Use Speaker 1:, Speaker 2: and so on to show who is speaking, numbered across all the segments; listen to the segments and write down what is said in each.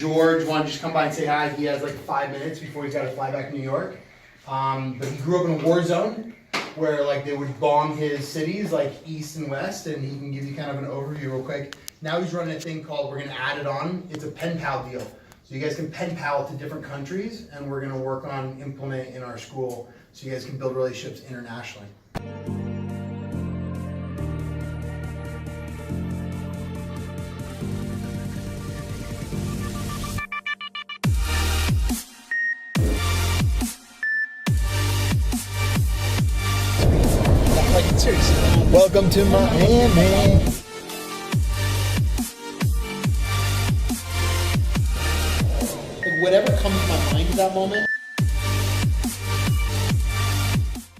Speaker 1: George wanted to just come by and say hi. He has like 5 minutes before he's got to fly back to New York. But he grew up in a war zone where like they would bomb his cities like east and west, and he can give you kind of an overview real quick. Now he's running a thing called, we're gonna add it on, it's a pen pal deal. So you guys can pen pal to different countries, and we're gonna work on implement in our school so you guys can build relationships internationally. Welcome to Miami. Whatever comes to my mind at that moment.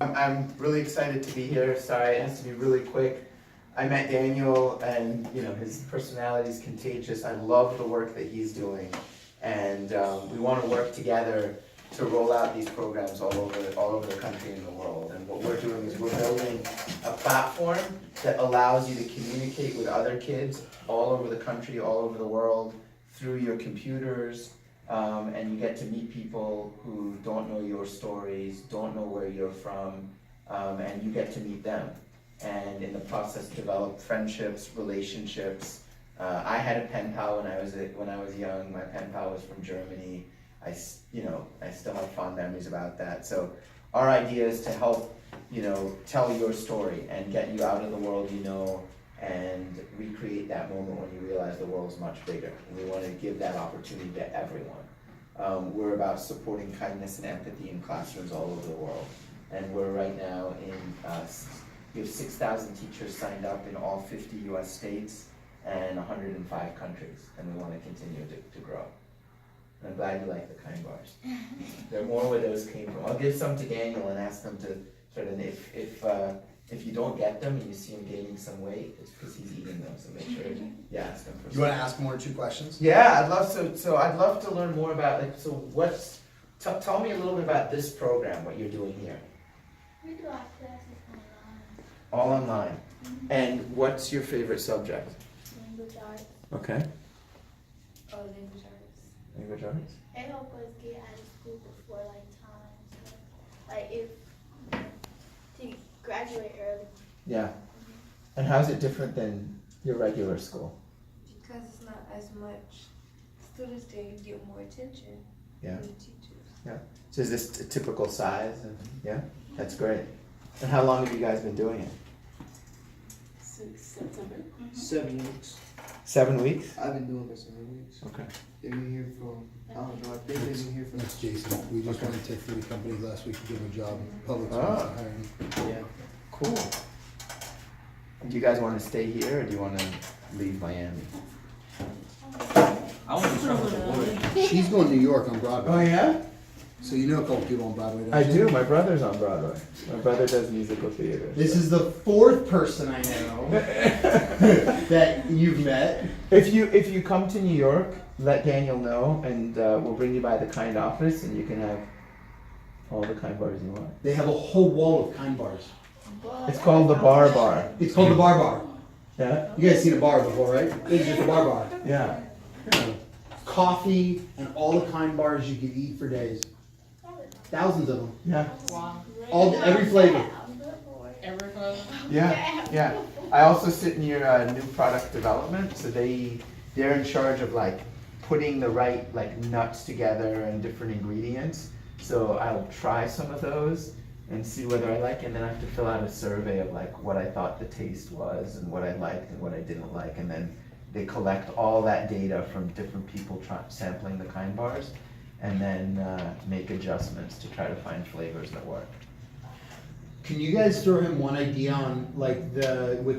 Speaker 2: I'm really excited to be here. Sorry, it has to be really quick. I met Daniel, and his personality is contagious. I love the work that he's doing, and we want to work together to roll out these programs all over the country and the world. And what we're doing is we're building a platform that allows you to communicate with other kids all over the country, all over the world, through your computers, and you get to meet people who don't know your stories, don't know where you're from, and you get to meet them. And in the process, develop friendships, relationships. I had a pen pal when I was young. My pen pal was from Germany. I still have fond memories about that. So our idea is to help, tell your story and get you out of the world and recreate that moment when you realize the world's much bigger. And we want to give that opportunity to everyone. We're about supporting kindness and empathy in classrooms all over the world. And we're right now we have 6,000 teachers signed up in all 50 US states and 105 countries. And we want to continue to grow. And I'm glad you like the kind bars. There are more where those came from. I'll give some to Daniel and ask him to sort of, if you don't get them and you see him gaining some weight, it's because he's eating them. So make sure you ask him for.
Speaker 1: You want to ask 1 or 2 questions?
Speaker 2: Yeah, I'd love to. So I'd love to learn more about tell me a little bit about this program, what you're doing here.
Speaker 3: We do our classes online.
Speaker 2: All online. Mm-hmm. And what's your favorite subject?
Speaker 3: Language arts.
Speaker 2: Okay.
Speaker 3: Oh, language arts.
Speaker 2: Language arts?
Speaker 3: It helps us get out of school before time. So, if to graduate early.
Speaker 2: Yeah. And how's it different than your regular school?
Speaker 4: Because it's not as much students there, you get more attention from the teachers.
Speaker 2: Yeah. So is this a typical size? Yeah? That's great. And how long have you guys been doing it?
Speaker 5: Since September.
Speaker 4: Mm-hmm.
Speaker 5: 7 weeks.
Speaker 2: 7 weeks?
Speaker 5: I've been doing it 7 weeks.
Speaker 2: Okay.
Speaker 5: They've been here for, I don't know, I think they've been here for.
Speaker 1: That's Jason. We just went to 3 companies last week to give them a job. Public
Speaker 2: Ah.
Speaker 1: hiring.
Speaker 5: Yeah.
Speaker 2: Cool. Do you guys want to stay here or do you want to leave Miami?
Speaker 6: I want to travel to Puder.
Speaker 1: She's going to New York on Broadway.
Speaker 2: Oh yeah?
Speaker 1: So you know a couple people on Broadway, don't
Speaker 2: I
Speaker 1: you?
Speaker 2: do. My brother's on Broadway. My brother does musical theater.
Speaker 1: This is the 4th person I know that you've met.
Speaker 2: If you come to New York, let Daniel know, and we'll bring you by the Kind office, and you can have all the Kind bars you want.
Speaker 1: They have a whole wall of kind bars.
Speaker 2: It's called the Bar Bar.
Speaker 1: It's called the Bar Bar.
Speaker 2: Yeah.
Speaker 1: You guys seen a bar before, right? It's just a bar bar.
Speaker 2: Yeah.
Speaker 1: Coffee and all the kind bars you could eat for days. Thousands of them.
Speaker 2: Yeah.
Speaker 1: Every flavor.
Speaker 2: Yeah. Yeah. I also sit in your new product development, so they're in charge of putting the right nuts together and different ingredients. So I'll try some of those and see whether I like it, and then I have to fill out a survey of what I thought the taste was and what I liked and what I didn't like, and then they collect all that data from different people sampling the kind bars, and then make adjustments to try to find flavors that work.
Speaker 1: Can you guys throw him one idea on with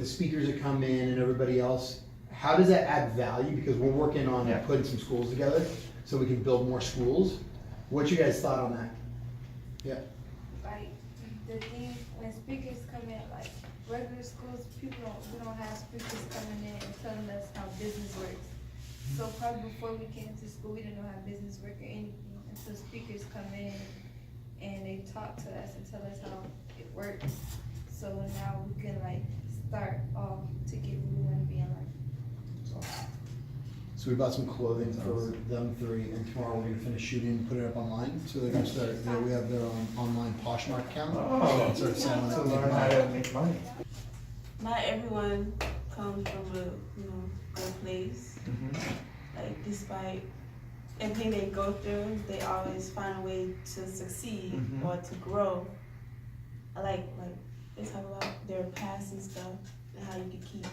Speaker 1: the speakers that come in and everybody else? How does that add value? Because we're working on putting some schools together so we can build more schools. What's your guys' thought on that? Yeah.
Speaker 4: The thing when speakers come in, regular schools, we don't have speakers coming in and telling us how business works. So probably before we came to school, we didn't know how business worked or anything until speakers come in and they talk to us and tell us how it works. So now we can start off to get where we want to be in life.
Speaker 1: So we bought some clothing for them three, and tomorrow we're gonna finish shooting, put it up online. So they're gonna start. We have their own online Poshmark account.
Speaker 2: Oh,
Speaker 1: Start selling
Speaker 2: to
Speaker 1: it.
Speaker 2: learn how to make money.
Speaker 6: Not everyone comes from a good place. Like despite everything they go through, they always find a way to succeed or to grow. I like they talk about their past and stuff and how you can keep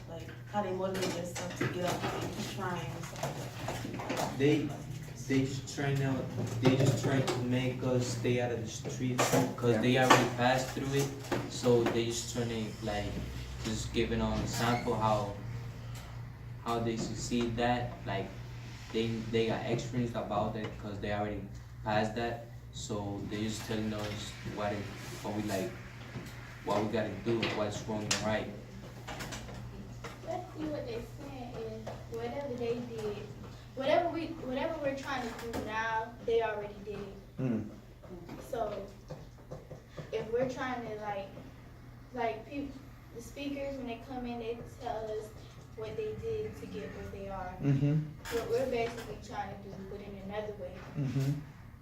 Speaker 6: how they motivate themselves to get up and keep trying and stuff like that.
Speaker 7: They just trying to make us stay out of the streets because they already passed through it. So they just trying to just giving an example how they succeed that they got experience about that because they already passed that. So they just telling us what we gotta do, what's wrong and right.
Speaker 3: Basically what they're saying is whatever they did, whatever we're trying to do now, they already did it. So if we're trying to like people, the speakers when they come in, they tell us what they did to get where they are. What we're basically trying to do, but in another way.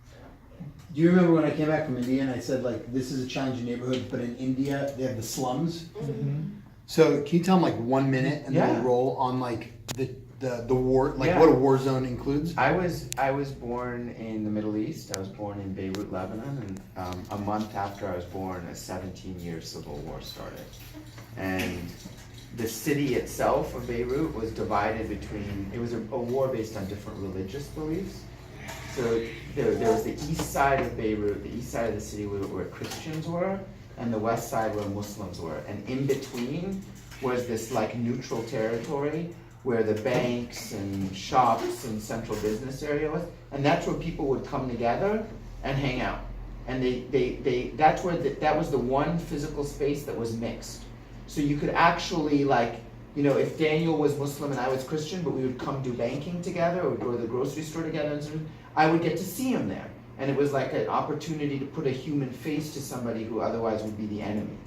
Speaker 3: So, yeah.
Speaker 1: Do you remember when I came back from India and I said this is a challenging neighborhood, but in India they have the slums? So can you tell them 1 minute and then
Speaker 2: Yeah.
Speaker 1: we'll roll on the war,
Speaker 2: Yeah.
Speaker 1: what a war zone includes?
Speaker 2: I was born in the Middle East. I was born in Beirut, Lebanon, and a month after I was born, a 17-year civil war started. And the city itself of Beirut was divided between, it was a war based on different religious beliefs. So there was the east side of Beirut, the east side of the city where Christians were, and the west side where Muslims were. And in between was this neutral territory where the banks and shops and central business area was. And that's where people would come together and hang out. And that was the one physical space that was mixed. So you could actually if Daniel was Muslim and I was Christian, but we would come do banking together or go to the grocery store together, and I would get to see him there. And it was like an opportunity to put a human face to somebody who otherwise would be the enemy.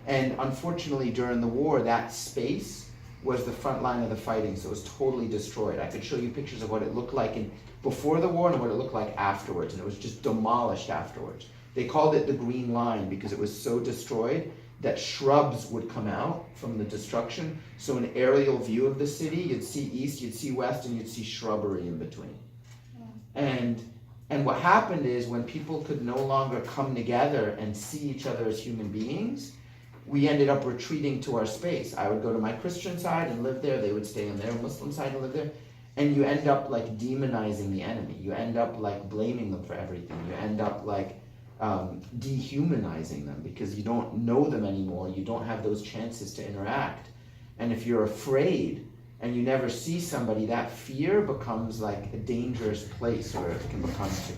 Speaker 2: And unfortunately, during the war, that space was the front line of the fighting, so it was totally destroyed. I could show you pictures of what it looked like before the war and what it looked like afterwards, and it was just demolished afterwards. They called it the Green Line because it was so destroyed that shrubs would come out from the destruction. So an aerial view of the city, you'd see east, you'd see west, and you'd see shrubbery in between. And what happened is when people could no longer come together and see each other as human beings, we ended up retreating to our space. I would go to my Christian side and live there, they would stay on their Muslim side and live there. And you end up demonizing the enemy. You end up blaming them for everything. You end up dehumanizing them because you don't know them anymore. You don't have those chances to interact. And if you're afraid and you never see somebody, that fear becomes a dangerous place where it can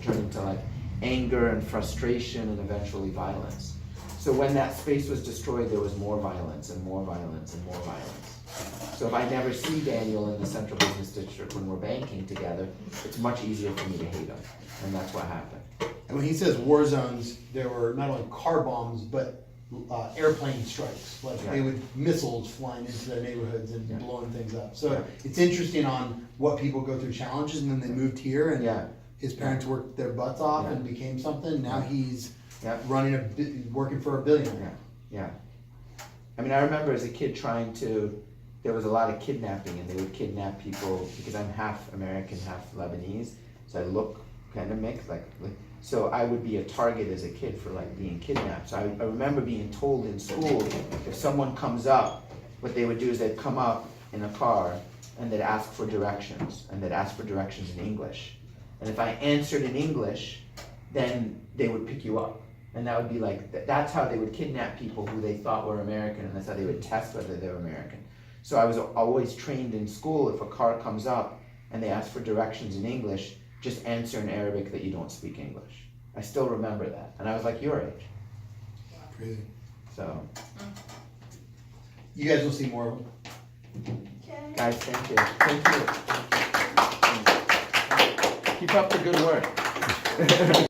Speaker 2: turn into anger and frustration and eventually violence. So when that space was destroyed, there was more violence and more violence and more violence. So if I never see Daniel in the central business district when we're banking together, it's much easier for me to hate him. And that's what happened.
Speaker 1: And when he says war zones, there were not only car bombs, but airplane strikes. They would missiles flying into their neighborhoods and blowing things up. So it's interesting on what people go through challenges, and then they moved here, and his parents worked their butts off and became something. Now he's working for a billionaire.
Speaker 2: Yeah. I mean, I remember as a kid there was a lot of kidnapping, and they would kidnap people because I'm half American, half Lebanese, so I look kind of mixed, so I would be a target as a kid for being kidnapped. So I remember being told in school, if someone comes up, what they would do is they'd come up in a car and they'd ask for directions, and they'd ask for directions in English. And if I answered in English, then they would pick you up. And that would be that's how they would kidnap people who they thought were American, and that's how they would test whether they were American. So I was always trained in school, if a car comes up and they ask for directions in English, just answer in Arabic that you don't speak English. I still remember that. And I was your age.
Speaker 1: Crazy.
Speaker 2: So.
Speaker 1: You guys will see more of them.
Speaker 3: Okay.
Speaker 2: Guys, thank you. Thank you. Keep up the good work.